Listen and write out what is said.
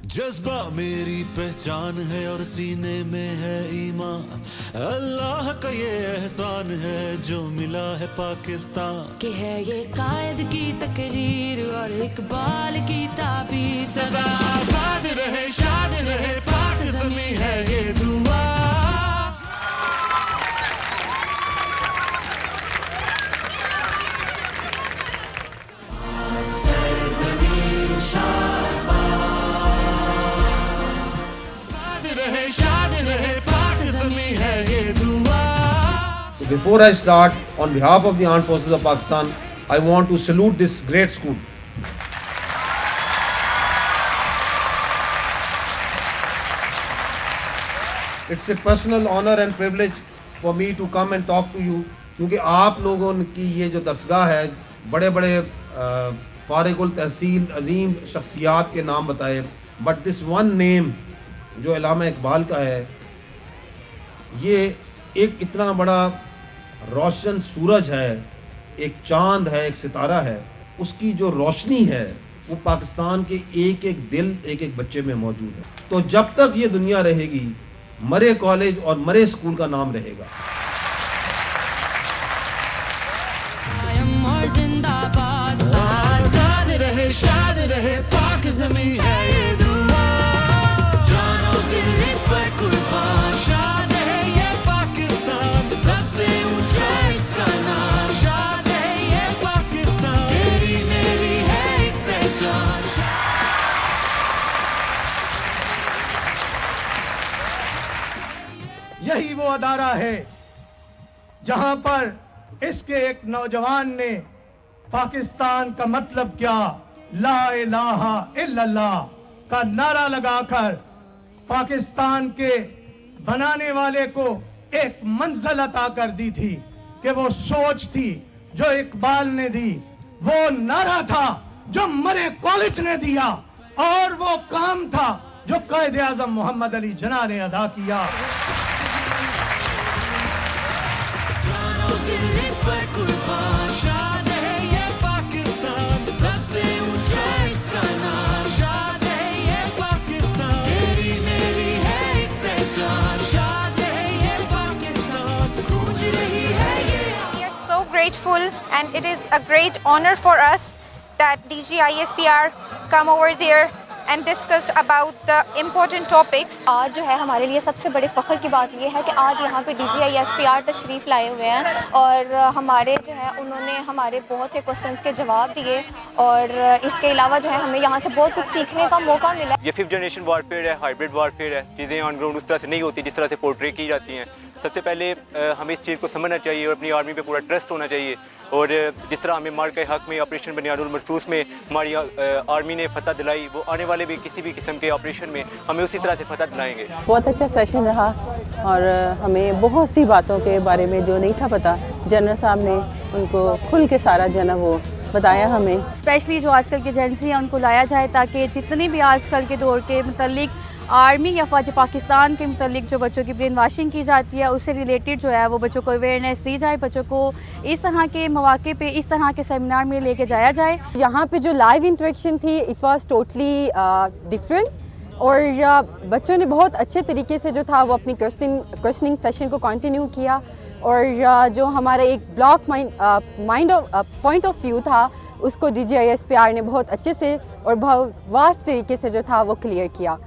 जज्बा मेरी पहचान है और सीने में है ईमान। अल्लाह का ये एहसान है जो मिला है पाकिस्तान। कि है ये कायद की तकरीर और इकबाल की ताबीर। सदा आबाद रहे शाद रहे पाक ज़मीं है ये दुआ। So before I start, on behalf of the Armed Forces of Pakistan, I want to salute this great school. It's a personal honor and privilege for me to come and talk to you, क्योंकि आप लोगों की ये जो दरसगाह है, बड़े बड़े फारिगुल तहसील अजीम शख्सियात के नाम बताए, बट दिस वन नेम जो अल्लामा इकबाल का है, ये एक इतना बड़ा रोशन सूरज है, एक चांद है, एक सितारा है, उसकी जो रोशनी है वो पाकिस्तान के एक एक दिल, एक एक बच्चे में मौजूद है। तो जब तक ये दुनिया रहेगी, मरे कॉलेज और मरे स्कूल का नाम रहेगा। और जिंदाबाद, आजाद रहे शाद रहे पाक ज़मीं है ये दुआ। जानो दिल इस पर कुर्बान, शाद है ये पाकिस्तान, सबसे ऊंचा इसका नाम। शाद है ये पाकिस्तान, तेरी मेरी है एक पहचान। यही वो अदारा है जहां पर इसके एक नौजवान ने पाकिस्तान का मतलब क्या, ला इलाहा इल्लल्लाह का नारा लगाकर पाकिस्तान के बनाने वाले को एक मंजिल अता कर दी थी। कि वो सोच थी जो इकबाल ने दी, वो नारा था जो मरे कॉलेज ने दिया, और वो काम था जो कायदे आजम मोहम्मद अली जिन्ना ने अदा किया। शाद है ये पाकिस्तान, सबसे ऊंचा इसका नाम। शाद है ये पाकिस्तान, तेरी मेरी है एक पहचान। शाद है ये पाकिस्तान, गूंज रही है ये। We are so grateful and it is a great honor for us that DGISPR come over there and discussed about the important topics. आज जो है हमारे लिए सबसे बड़े फ़ख्र की बात ये है कि आज यहाँ पे DGISPR तशरीफ़ लाए हुए हैं और हमारे जो है उन्होंने हमारे बहुत से क्वेश्चंस के जवाब दिए, और इसके अलावा जो है हमें यहाँ से बहुत कुछ सीखने का मौका मिला। ये 5th जनरेशन वारफेयर है, हाइब्रिड वारफेयर है। चीज़ें ऑन ग्राउंड उस तरह से नहीं होती जिस तरह से पोर्ट्रे की जाती हैं। सबसे पहले हमें इस चीज़ को समझना चाहिए और अपनी आर्मी पे पूरा ट्रस्ट होना चाहिए। और जिस तरह हमें मार के हक़ में ऑपरेशन बुनियादुल मरसूस में हमारी आर्मी ने फतह दिलाई, वो आने वाले भी किसी भी किस्म के ऑपरेशन में हमें उसी तरह से फतह दिलाएंगे। बहुत अच्छा सेशन रहा और हमें बहुत सी बातों के बारे में जो नहीं था पता, जनरल साहब ने उनको खुल के सारा जो है वो बताया हमें। स्पेशली जो आजकल की एजेंसी हैं उनको लाया जाए ताकि जितनी भी आजकल के दौर के मुतल्लिक आर्मी या फौज पाकिस्तान के मुतल्लिक जो बच्चों की ब्रेन वाशिंग की जाती है उससे रिलेटेड जो है वो बच्चों को अवेयरनेस दी जाए, बच्चों को इस तरह के मौके पे इस तरह के सेमिनार में लेके जाया जाए। यहाँ पे जो लाइव इंटरेक्शन थी इट वाज टोटली डिफरेंट, और बच्चों ने बहुत अच्छे तरीके से जो था वो अपनी क्वेश्चनिंग सेशन को कंटिन्यू किया, और जो हमारा एक ब्लॉक पॉइंट ऑफ व्यू था उसको DGISPR ने बहुत अच्छे से और बहुत वास्ट तरीके से जो था वो क्लियर किया।